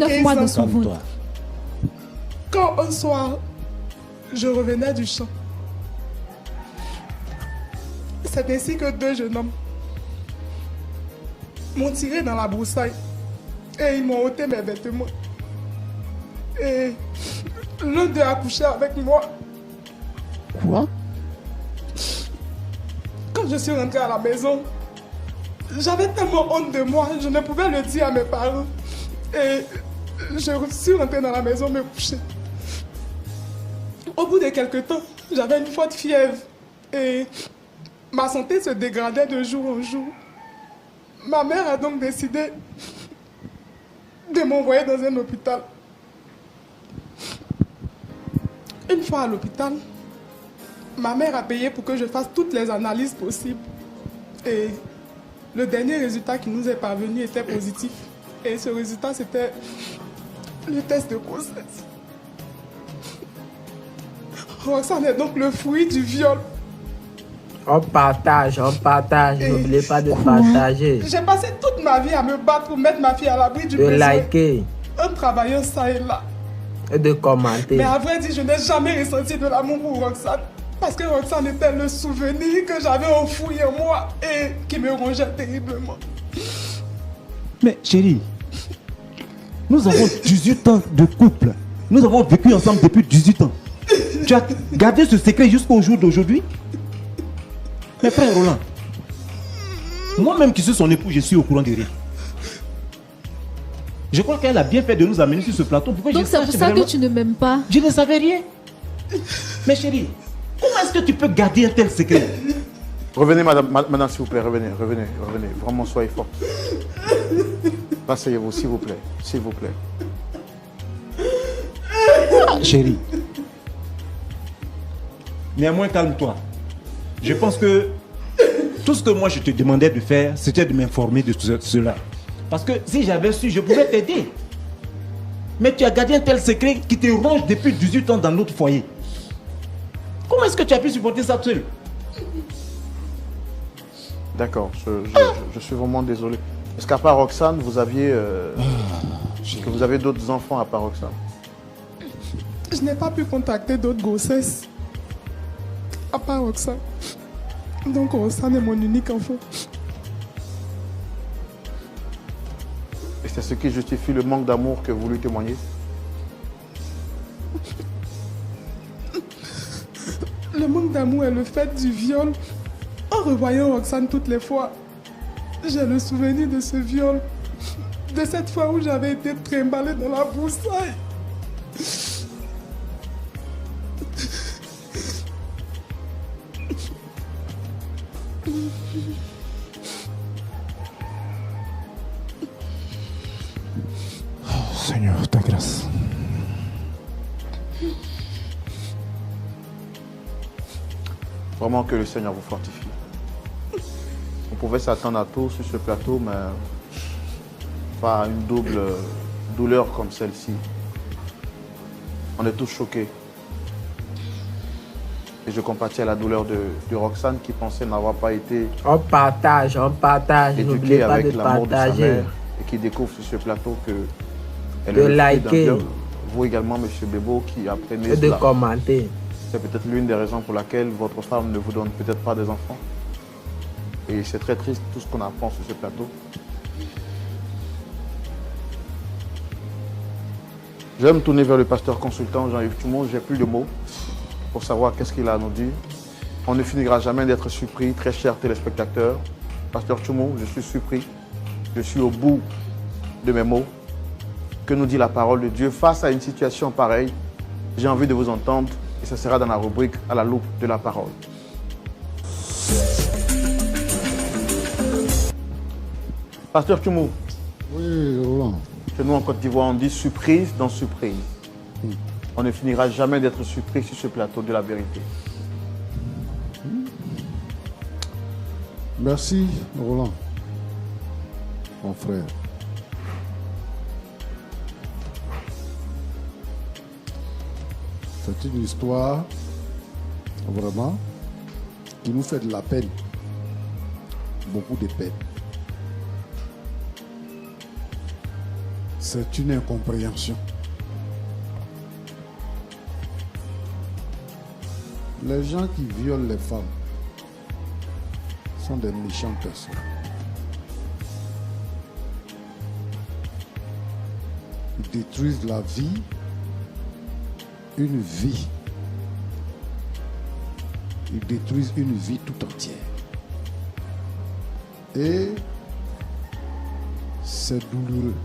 9 mois dans son ventre. Quand un soir, je revenais du champ, c'est ainsi que 2 jeunes hommes m'ont tiré dans la broussaille et ils m'ont ôté mes vêtements. Et l'un d'eux a couché avec moi. Quoi? Quand je suis rentrée à la maison, j'avais tellement honte de moi, je ne pouvais le dire à mes parents. Et je suis rentrée dans la maison me coucher. Au bout de quelques temps, j'avais une forte fièvre et ma santé se dégradait de jour en jour. Ma mère a donc décidé de m'envoyer dans un hôpital. Une fois à l'hôpital, ma mère a payé pour que je fasse toutes les analyses possibles. Et le dernier résultat qui nous est parvenu était positif. Et ce résultat, c'était le test de grossesse. Roxane est donc le fruit du viol. On partage. N'oubliez pas de partager. J'ai passé toute ma vie à me battre pour mettre ma fille à l'abri du De besoin. liker. En travaillant ça et là. Et de commenter. Mais à vrai dire, je n'ai jamais ressenti de l'amour pour Roxane. Parce que Roxane était le souvenir que j'avais enfoui en moi et qui me rongeait terriblement. Mais chérie, nous avons 18 ans de couple. Nous avons vécu ensemble depuis 18 ans. Tu as gardé ce secret jusqu'au jour d'aujourd'hui? Mais frère Roland, moi-même qui suis son époux, je suis au courant de rien. Je crois qu'elle a bien fait de nous amener sur ce plateau. Donc c'est pour ça que tu ne m'aimes pas. Je ne savais rien. Mais chérie, comment est-ce que tu peux garder un tel secret? Revenez, madame, s'il vous plaît, revenez. Vraiment, soyez forte. Asseyez-vous, s'il vous plaît. Ah, chérie. Néanmoins, calme-toi. Je pense que tout ce que moi je te demandais de faire, c'était de m'informer de cela. Parce que si j'avais su, je pouvais t'aider. Mais tu as gardé un tel secret qui te ronge depuis 18 ans dans notre foyer. Comment est-ce que tu as pu supporter ça seul? D'accord, je suis vraiment désolé. Est-ce qu'à part Roxane, vous aviez d'autres enfants à part Roxane? Je n'ai pas pu contacter d'autres grossesses à part Roxane. Donc Roxane est mon unique enfant. Et c'est ce qui justifie le manque d'amour que vous lui témoignez? Le manque d'amour est le fait du viol. En revoyant Roxane toutes les fois, j'ai le souvenir de ce viol. De cette fois où j'avais été trimballée dans la broussaille. Seigneur, ta grâce. Vraiment que le Seigneur vous fortifie. On pouvait s'attendre à tout sur ce plateau, mais pas une double douleur comme celle-ci. On est tous choqués. Et je compatis à la douleur de Roxane qui pensait n'avoir pas été On partage. N'oubliez éduquée pas avec de l'amour de sa partager. mère et qui découvre sur ce plateau que elle De est le fruit d'un liker. viol. Vous également, monsieur Bebo, qui apprenez Et de cela. commenter. C'est peut-être l'une des raisons pour laquelle votre femme ne vous donne peut-être pas des enfants. Et c'est très triste tout ce qu'on apprend sur ce plateau. Je vais me tourner vers le pasteur consultant Jean-Yves Toumont. J'ai plus de mots pour savoir qu'est-ce qu'il a à nous dire. On ne finira jamais d'être surpris, très chers téléspectateurs. Pasteur Toumont, je suis surpris. Je suis au bout de mes mots. Que nous dit la parole de Dieu face à une situation pareille? J'ai envie de vous entendre et ça sera dans la rubrique à la loupe de la parole. Pasteur Toumou. Oui, Roland. Chez nous en Côte d'Ivoire, on dit surprise dans surprise. On ne finira jamais d'être surpris sur ce plateau de la vérité. Merci, Roland, mon frère. C'est une histoire, vraiment, qui nous fait de la peine. Beaucoup de peine. C'est une incompréhension. Les gens qui violent les femmes sont des méchantes personnes. Ils détruisent la vie, une vie. Ils détruisent une vie tout entière. Et c'est douloureux.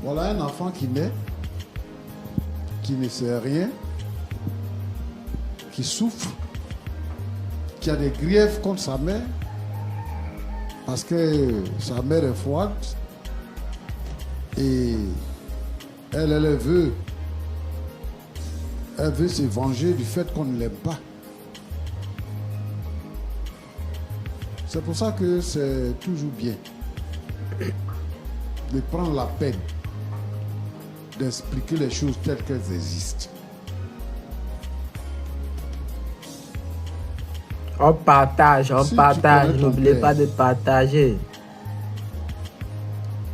Voilà un enfant qui naît, qui ne sait rien, qui souffre, qui a des griefs contre sa mère, parce que sa mère est froide et elle veut se venger du fait qu'on ne l'aime pas. C'est pour ça que c'est toujours bien de prendre la peine d'expliquer les choses telles qu'elles existent. On partage, Si tu connais ton N'oubliez père, pas de partager,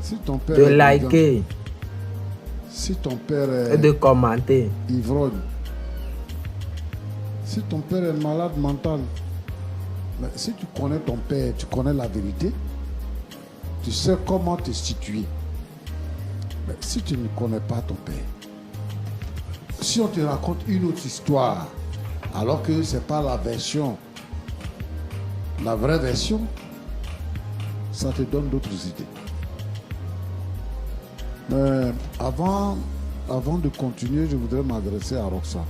si ton père de est liker brigand, si ton père et de commenter. ivrogne, si ton père est malade mental, mais si tu connais ton père, tu connais la vérité, tu sais comment te situer. Mais si tu ne connais pas ton père, si on te raconte une autre histoire, alors que ce n'est pas la version, la vraie version, ça te donne d'autres idées. Mais avant de continuer, je voudrais m'adresser à Roxane.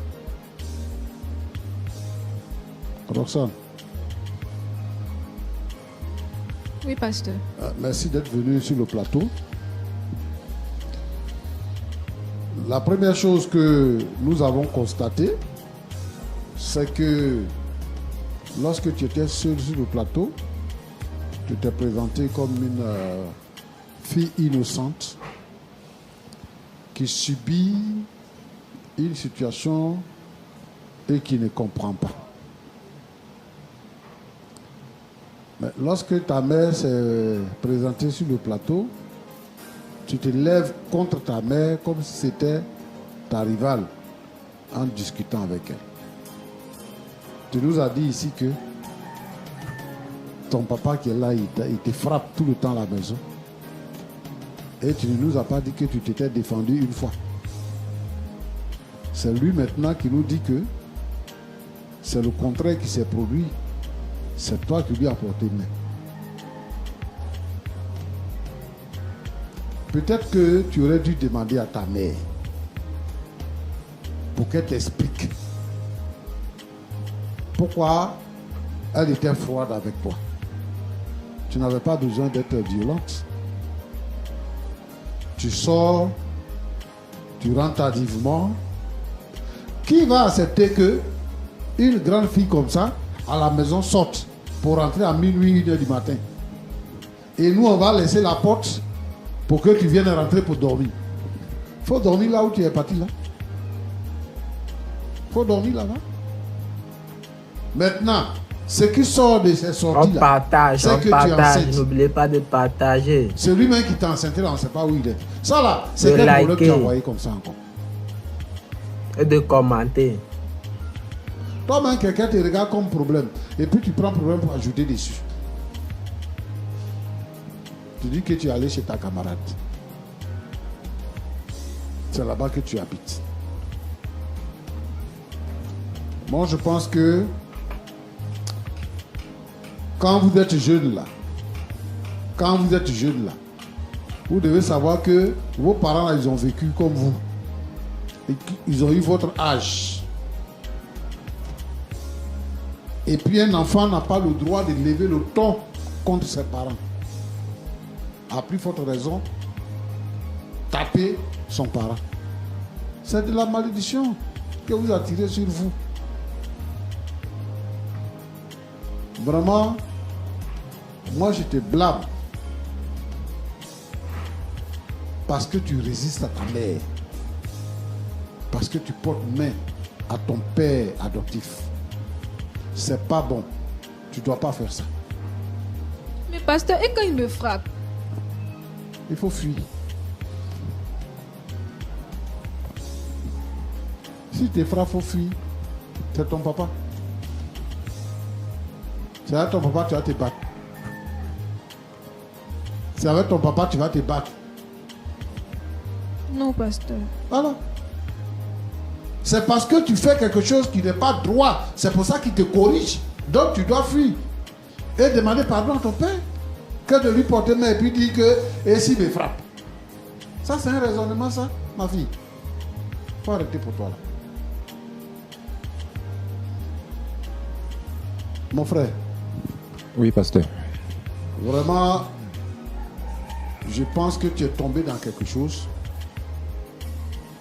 Roxane, Oui, pasteur. merci d'être venu sur le plateau. La première chose que nous avons constatée, c'est que lorsque tu étais seul sur le plateau, tu t'es présenté comme une fille innocente qui subit une situation et qui ne comprend pas. Mais lorsque ta mère s'est présentée sur le plateau, tu te lèves contre ta mère comme si c'était ta rivale en discutant avec elle. Tu nous as dit ici que ton papa qui est là, il te frappe tout le temps à la maison. Et tu ne nous as pas dit que tu t'étais défendu une fois. C'est lui maintenant qui nous dit que c'est le contraire qui s'est produit. C'est toi qui lui as porté main. Peut-être que tu aurais dû demander à ta mère pour qu'elle t'explique pourquoi elle était froide avec toi. Tu n'avais pas besoin d'être violente. Tu sors, tu rentres tardivement. Qui va accepter que une grande fille comme ça, à la maison, sorte pour rentrer à minuit, 1h du matin? Et nous, on va laisser la porte pour que tu viennes rentrer pour dormir. Il faut dormir là où tu es parti là. Il faut dormir là-bas. Maintenant, ce qui sort de ces On sorties-là, partage, c'est que tu es enceinte. N'oubliez pas de partager. C'est lui-même qui t'a enceinte là, on ne sait pas où il est. Ça là, c'est De quel problème liker. tu as envoyé comme ça encore? Et de commenter. Toi-même, quelqu'un te regarde comme problème. Et puis tu prends problème pour ajouter dessus. Tu dis que tu es allé chez ta camarade. C'est là-bas que tu habites. Moi, je pense que quand vous êtes jeune là, vous devez savoir que vos parents là, ils ont vécu comme vous. Et ils ont eu votre âge. Et puis un enfant n'a pas le droit de lever le ton contre ses parents. À plus forte raison, taper son parent. C'est de la malédiction que vous attirez sur vous. Vraiment, moi je te blâme. Parce que tu résistes à ta mère. Parce que tu portes main à ton père adoptif. C'est pas bon. Tu dois pas faire ça. Mais pasteur, et quand il me frappe? Il faut fuir. Si tes frères faut fuir, c'est ton papa. C'est avec ton papa tu vas te battre. C'est avec ton papa tu vas te battre. Non, pasteur. Voilà. C'est parce que tu fais quelque chose qui n'est pas droit. C'est pour ça qu'il te corrige. Donc tu dois fuir. Et demander pardon à ton père. Que de lui porter main et puis dire que et s'il me frappe. Ça c'est un raisonnement ça, ma fille. Faut arrêter pour toi là. Mon frère. Oui, pasteur. Vraiment, je pense que tu es tombé dans quelque chose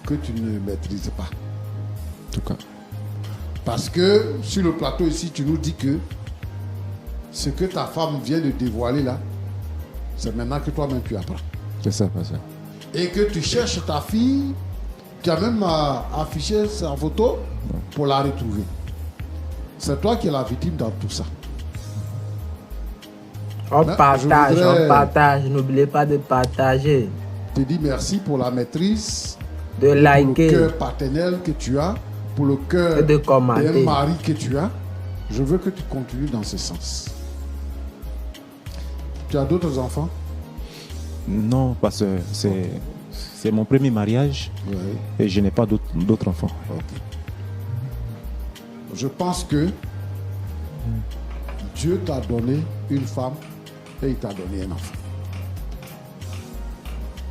que tu ne maîtrises pas. En tout cas. Parce que sur le plateau ici, tu nous dis que ce que ta femme vient de dévoiler là, c'est maintenant que toi-même tu apprends. C'est ça, pasteur. Et que tu cherches ta fille, tu as même affiché sa photo pour la retrouver. C'est toi qui es la victime dans tout ça. On Mais partage, je voudrais- on partage. N'oubliez pas de partager, Je te dis merci pour la maîtrise, de pour le liker. cœur paternel que tu as, pour le cœur Et de commenter. d'un mari que tu as. Je veux que tu continues dans ce sens. Tu as d'autres enfants? Non, pasteur, c'est mon premier mariage Oui. et je n'ai pas d'autres enfants. Ok. Je pense que Dieu t'a donné une femme et il t'a donné un enfant.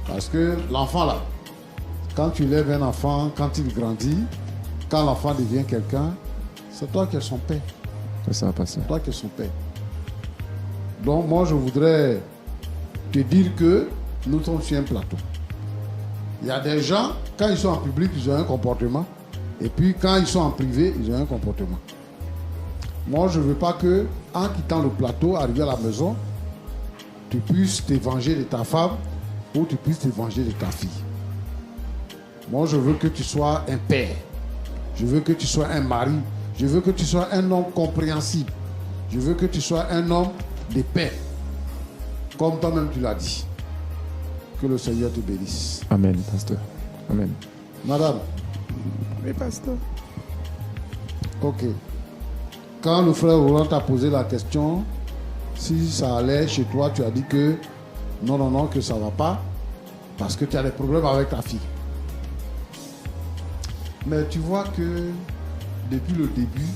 Parce que l'enfant là, quand tu lèves un enfant, quand il grandit, quand l'enfant devient quelqu'un, c'est toi qui es son père. C'est ça, pasteur. Toi qui es son père. Donc moi je voudrais te dire que nous sommes sur un plateau. Il y a des gens, quand ils sont en public, ils ont un comportement. Et puis quand ils sont en privé, ils ont un comportement. Moi je ne veux pas que, en quittant le plateau, arrivé à la maison, tu puisses te venger de ta femme ou tu puisses te venger de ta fille. Moi je veux que tu sois un père. Je veux que tu sois un mari. Je veux que tu sois un homme compréhensible. Je veux que tu sois un homme de paix. Comme toi-même tu l'as dit. Que le Seigneur te bénisse. Amen, pasteur. Amen. Madame, Oui, pasteur. ok. Quand le frère Roland t'a posé la question, si ça allait chez toi, tu as dit que non, que ça ne va pas, parce que tu as des problèmes avec ta fille. Mais tu vois que depuis le début,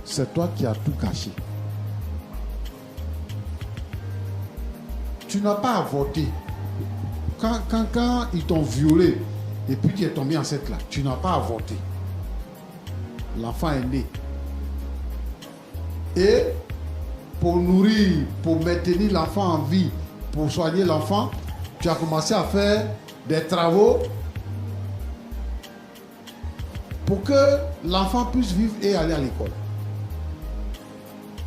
c'est toi qui as tout caché. Tu n'as pas à voter. Quand ils t'ont violé et puis tu es tombé enceinte là, tu n'as pas à voter. L'enfant est né. Et pour nourrir, pour maintenir l'enfant en vie, pour soigner l'enfant, tu as commencé à faire des travaux pour que l'enfant puisse vivre et aller à l'école.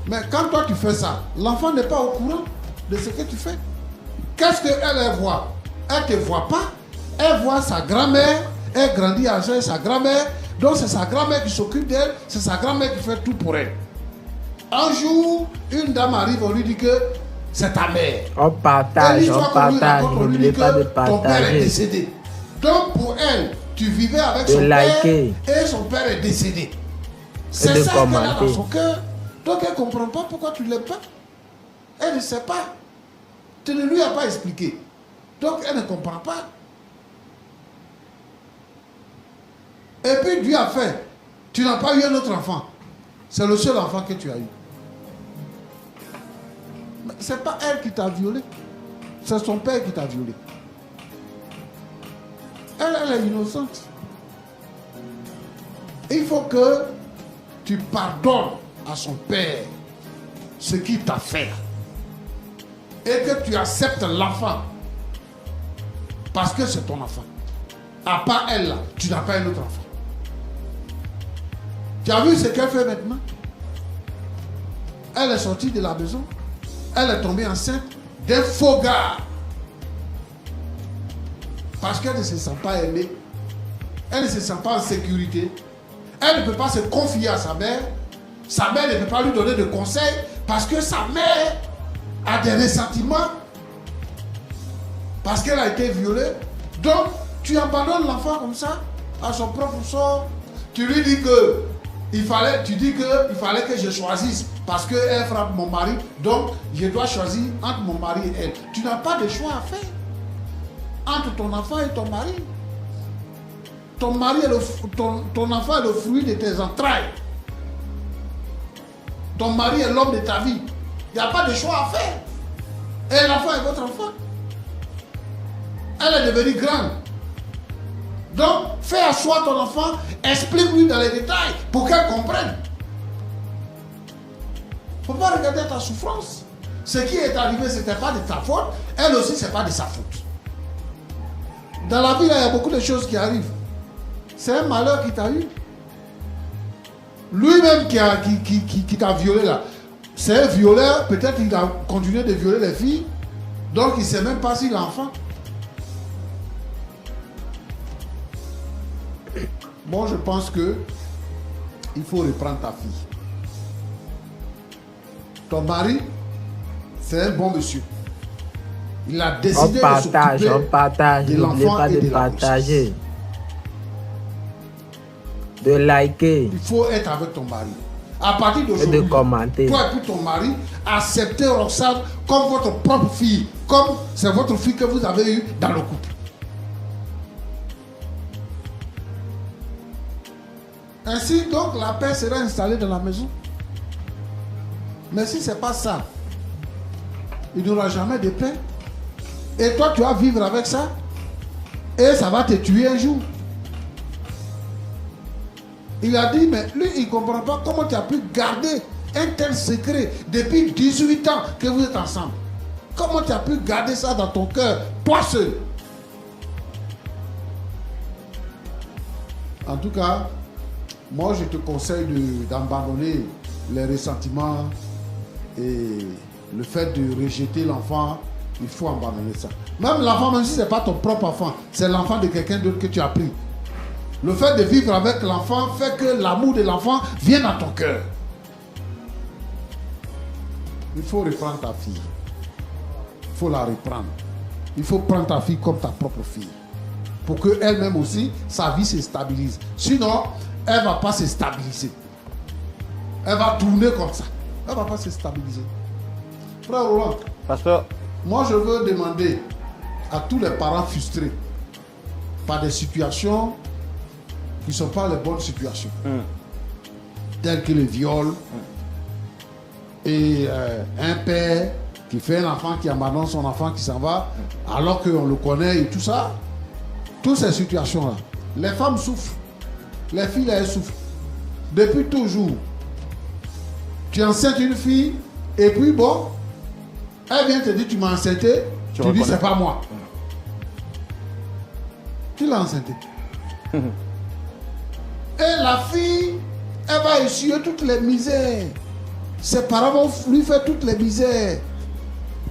Mais quand toi tu fais ça, l'enfant n'est pas au courant de ce que tu fais. Qu'est-ce qu'elle voit? Elle ne te voit pas. Elle voit sa grand-mère. Elle grandit avec sa grand-mère. Donc c'est sa grand-mère qui s'occupe d'elle. C'est sa grand-mère qui fait tout pour elle. Un jour, une dame arrive, on lui dit que c'est ta mère. On Et partage, une fois on qu'on lui partage. raconte, on lui N'oubliez dit pas de que ton père est partager. décédé. Donc pour elle, tu vivais avec De son liker. père et son père est décédé. C'est de ça qu'elle a dans commenter. son cœur. Donc elle ne comprend pas pourquoi tu ne l'aimes pas. Elle ne sait pas. Tu ne lui as pas expliqué. Donc elle ne comprend pas. Et puis Dieu a fait. Tu n'as pas eu un autre enfant. C'est le seul enfant que tu as eu. Mais ce n'est pas elle qui t'a violé. C'est son père qui t'a violé. Elle est innocente. Il faut que tu pardonnes à son père ce qu'il t'a fait. Et que tu acceptes l'enfant. Parce que c'est ton enfant. À part elle là, tu n'as pas un autre enfant. Tu as vu ce qu'elle fait maintenant? Elle est sortie de la maison. Elle est tombée enceinte d'un faux gars. Parce qu'elle ne se sent pas aimée. Elle ne se sent pas en sécurité. Elle ne peut pas se confier à sa mère. Sa mère ne peut pas lui donner de conseils parce que sa mère a des ressentiments. parce qu'elle a été violée. Donc, tu abandonnes l'enfant comme ça, à son propre sort. Tu lui dis que il fallait que je choisisse parce qu'elle frappe mon mari, donc je dois choisir entre mon mari et elle. Tu n'as pas de choix à faire entre ton enfant et ton mari. Ton mari est ton enfant est le fruit de tes entrailles. Ton mari est l'homme de ta vie. Il n'y a pas de choix à faire. Et l'enfant est votre enfant. Elle est devenue grande. Donc, fais asseoir ton enfant, explique-lui dans les détails pour qu'elle comprenne. Il ne faut pas regarder ta souffrance. Ce qui est arrivé, ce n'était pas de ta faute. Elle aussi, ce n'est pas de sa faute. Dans la vie, là, il y a beaucoup de choses qui arrivent. C'est un malheur qui t'a eu. Lui-même qui t'a violé là, c'est un violeur, peut-être il a continué de violer les filles, donc il ne sait même pas s'il a enfant. Bon, je pense que il faut reprendre ta fille. Ton mari, c'est un bon monsieur. Il a décidé On partage, de n'oubliez l'enfant pas et de de la partager. De liker. Il faut être avec ton mari. À partir Et d'aujourd'hui, de commenter. toi et puis ton mari, acceptez Roxane comme votre propre fille, comme c'est votre fille que vous avez eue dans le couple. Ainsi, donc, la paix sera installée dans la maison. Mais si ce n'est pas ça, il n'y aura jamais de paix. Et toi, tu vas vivre avec ça. Et ça va te tuer un jour. Il a dit, mais lui, il ne comprend pas comment tu as pu garder un tel secret depuis 18 ans que vous êtes ensemble. Comment tu as pu garder ça dans ton cœur, toi seul? En tout cas, moi, je te conseille d'abandonner les ressentiments et le fait de rejeter l'enfant. Il faut abandonner ça. Même l'enfant, même si ce n'est pas ton propre enfant, c'est l'enfant de quelqu'un d'autre que tu as pris. Le fait de vivre avec l'enfant fait que l'amour de l'enfant vienne à ton cœur. Il faut reprendre ta fille. Il faut la reprendre. Il faut prendre ta fille comme ta propre fille. Pour qu'elle-même aussi, sa vie se stabilise. Sinon, elle ne va pas se stabiliser. Elle va tourner comme ça. Elle ne va pas se stabiliser. Frère Roland, Pasteur, moi je veux demander à tous les parents frustrés par des situations qui ne sont pas les bonnes situations, telles que le viol et un père qui fait un enfant qui abandonne son enfant qui s'en va alors qu'on le connaît et tout ça. Toutes ces situations-là, les femmes souffrent, les filles elles souffrent. Depuis toujours, tu enceintes une fille et puis bon, elle vient te dire tu m'as enceinté, tu dis c'est pas moi. Tu l'as enceinté. Et la fille, elle va essuyer toutes les misères. Ses parents vont lui faire toutes les misères.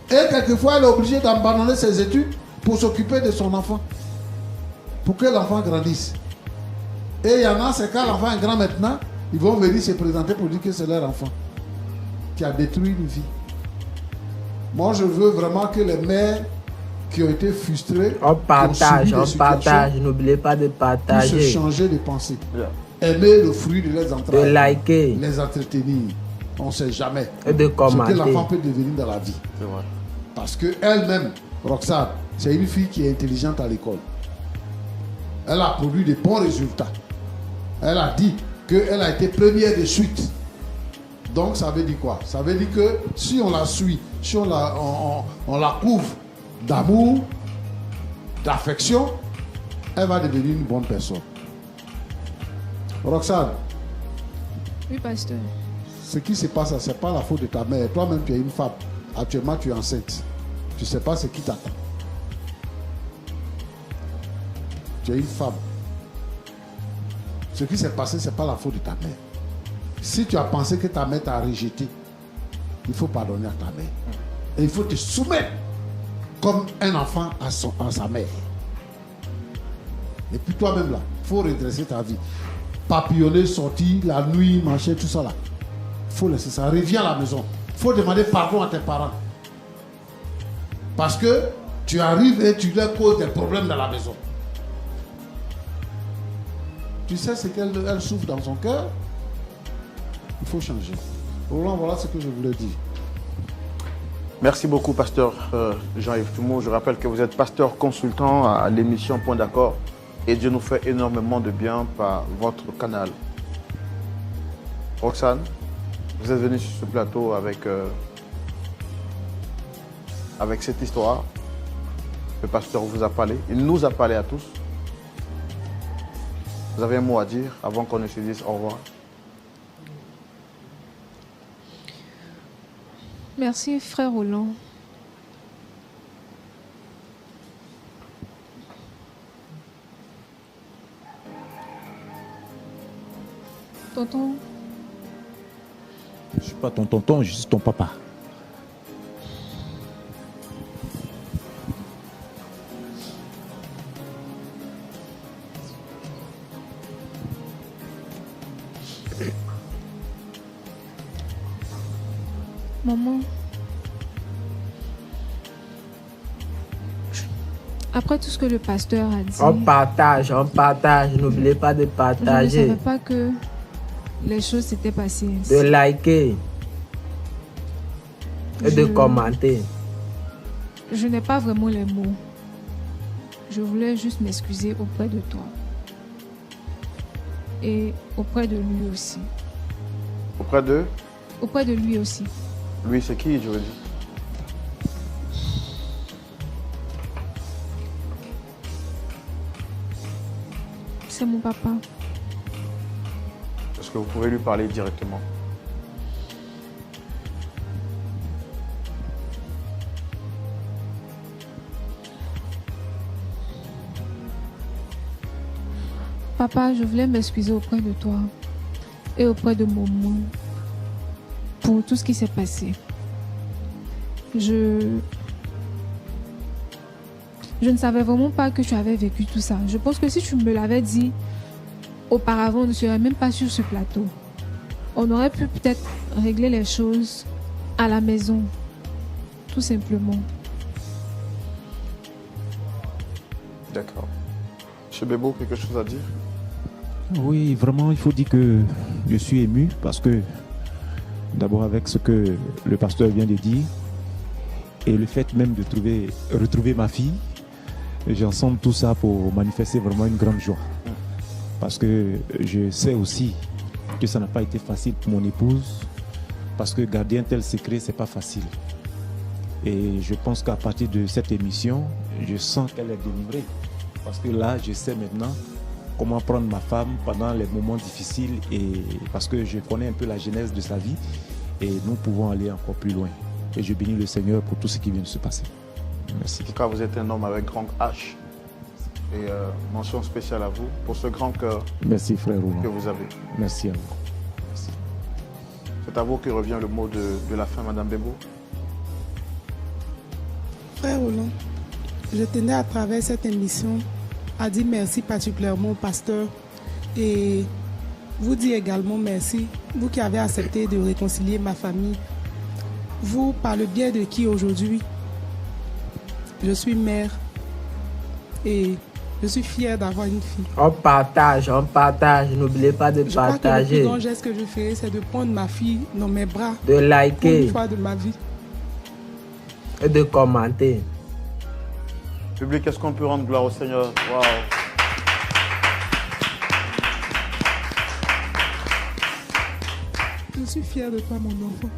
Et quelquefois, elle est obligée d'abandonner ses études pour s'occuper de son enfant. Pour que l'enfant grandisse. Et il y en a, c'est quand l'enfant est grand maintenant, ils vont venir se présenter pour dire que c'est leur enfant qui a détruit une vie. Moi, je veux vraiment que les mères qui ont été frustrées, On partage, n'oubliez pas de puissent partager. changer de pensée. Aimer le fruit de leurs De entrailles. liker. Les entretenir. On ne sait jamais Et de ce que commenter. l'enfant peut devenir dans la vie. c'est vrai. Parce qu'elle-même, Roxane, c'est une fille qui est intelligente à l'école. Elle a produit de bons résultats. Elle a dit qu'elle a été première de suite. Donc ça veut dire quoi? Ça veut dire que si on la suit, si on la couvre d'amour, d'affection, elle va devenir une bonne personne. Roxane, Oui, pasteur. ce qui se passe, ce n'est pas la faute de ta mère. Toi-même, tu es une femme. Actuellement, tu es enceinte. Tu ne sais pas ce qui t'attend. Tu es une femme. Ce qui s'est passé, ce n'est pas la faute de ta mère. Si tu as pensé que ta mère t'a rejeté, il faut pardonner à ta mère. Et il faut te soumettre comme un enfant à sa mère. Et puis toi-même là, il faut redresser ta vie. Papillonner, sortir, la nuit, marcher, tout ça là. Il faut laisser ça. Reviens à la maison. Il faut demander pardon à tes parents. Parce que Tu arrives et tu leur causes des problèmes dans la maison. Tu sais ce qu'elle souffre dans son cœur? Il faut changer. Roland, voilà ce que je voulais dire. Merci beaucoup, pasteur Jean-Yves Toumo. Je rappelle que vous êtes pasteur consultant à l'émission Point d'accord et Dieu nous fait énormément de bien par votre canal. Roxane, vous êtes venue sur ce plateau avec cette histoire. Le pasteur vous a parlé, il nous a parlé à tous. Vous avez un mot à dire avant qu'on ne se dise au revoir? Merci, frère Roland. Tonton, Je ne suis pas ton tonton, je suis ton papa. maman. Après tout ce que le pasteur a dit, On partage, n'oubliez pas de je ne partager, savais pas que les choses s'étaient passées ainsi. de liker et de commenter. Je n'ai pas vraiment les mots. Je voulais juste m'excuser auprès de toi. Et auprès de lui aussi. Auprès de Auprès de lui aussi. lui, c'est qui, je veux dire? C'est mon papa. Est-ce que vous pouvez lui parler directement? Papa, je voulais m'excuser auprès de toi et auprès de maman pour tout ce qui s'est passé. Je ne savais vraiment pas que tu avais vécu tout ça. Je pense que si tu me l'avais dit auparavant, on ne serait même pas sur ce plateau. On aurait pu peut-être régler les choses à la maison, tout simplement. D'accord. Monsieur Bebo, quelque chose à dire? Oui, vraiment, il faut dire que je suis ému parce que, d'abord avec ce que le pasteur vient de dire, et le fait même de retrouver ma fille, j'ensemble tout ça pour manifester vraiment une grande joie. Parce que je sais aussi que ça n'a pas été facile pour mon épouse, parce que garder un tel secret, c'est pas facile. Et je pense qu'à partir de cette émission, je sens qu'elle est délivrée. Parce que là, je sais maintenant comment prendre ma femme pendant les moments difficiles, et parce que je connais un peu la genèse de sa vie, et nous pouvons aller encore plus loin. Et je bénis le Seigneur pour tout ce qui vient de se passer. Merci. En tout cas, vous êtes un homme avec grand H. Et mention spéciale à vous pour ce grand cœur Merci, frère Roland. que vous avez. Merci à vous. Merci. C'est à vous que revient le mot de la fin, Madame Bebo. Frère Roland, je tenais à travers cette émission à dire merci particulièrement au pasteur et vous dire également merci, vous qui avez accepté de réconcilier ma famille. Vous, par le biais de qui aujourd'hui, je suis mère et je suis fière d'avoir une fille. On partage, n'oubliez pas de Je crois que le partager, plus grand geste que je ferai, c'est de prendre ma fille dans mes bras de pour une liker fois de ma vie. et de commenter. Public, est-ce qu'on peut rendre gloire au Seigneur? Waouh! Je suis fière de toi, mon enfant.